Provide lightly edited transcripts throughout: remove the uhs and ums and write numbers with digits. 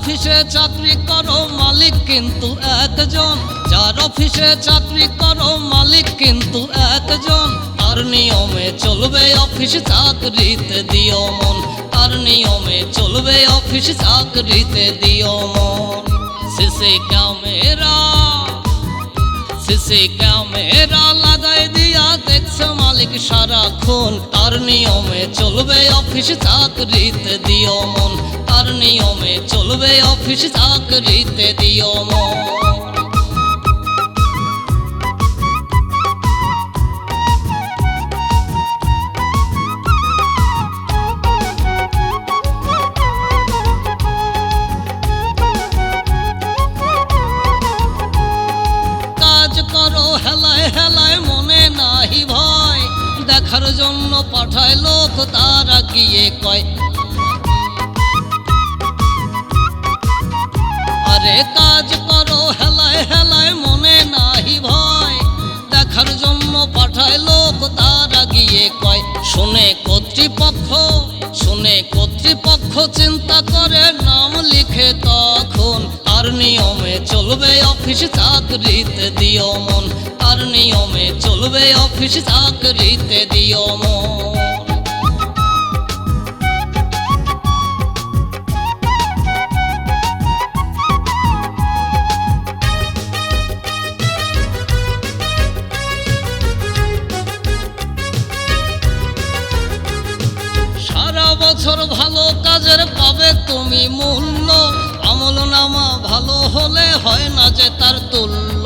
অফিসে চাকরি করো মালিক কিন্তু একজন, যার অফিসে চাকরি করো মালিক কিন্তু একজন। তার নিয়মে চলবে অফিস চাকরিতে দিও মন, তার নিয়মে চলবে অফিস চাকরিতে দিও মন। সিসি ক্যামেরা লাগাই দিয়া দেখছে মালিক সারাক্ষণ, তার নিয়মে চলবে অফিস চাকরিতে দিও মন, তার নিয়মে চলবে অফিস চাকরিতে দিও মন। হেলায় হেলায় মনে নাহি ভয়, দেখার জন্য পাঠায় লোক তারা গিয়ে কয়। আরে কাজ করো হেলায় হেলায় মনে নাহি ভয়, দেখার জন্য পাঠায় লোক তারা গিয়ে কয়। শুনে কর্তৃপক্ষ চিন্তা করে নাম লিখে তখন, তার নিয়মে চলবে অফিস চাকরিতে দিও মন, তার নিয়মে চলবে অফিস চাকরিতে দিও মন। সারা বছর ভালো কাজের পাবে তুমি মূল্য, আমলনামা ভালো হলে হয় না যে তার তুল্য।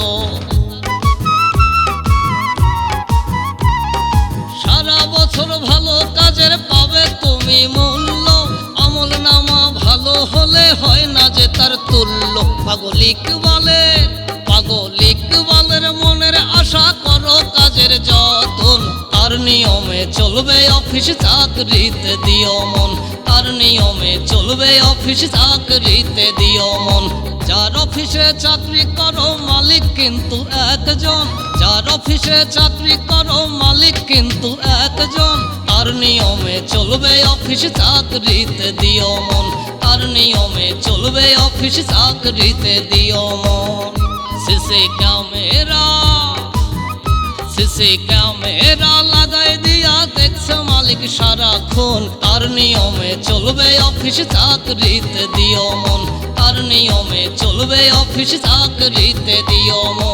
সারা বছর ভালো কাজের পাবে তুমি মূল্য, আমলনামা ভালো হলে হয় না যে তার তুল্য। পাগলিক বলের মনের আশা করো কাজের যতন, তার নিয়মে চলবে অফিস চাকরিতে দিও মন, তার নিয়মে চলবে অফিস চাকরিতে দিও মন। যার অফিসে চাকরি করো মালিক কিন্তু একজন, যার অফিসে চাকরি করো মালিক কিন্তু একজন। তার নিয়মে চলবে অফিস চাকরিতে দিও মন, তার নিয়মে চলবে অফিস চাকরিতে দিও মন। সিসি ক্যামেরা লাগাই দিয়া দেখছে মালিক সারাক্ষণ, তার নিয়মে চলবে অফিস চাকরিতে দিও মন, তার নিয়মে চলবে অফিস চাকরিতে দিও মন।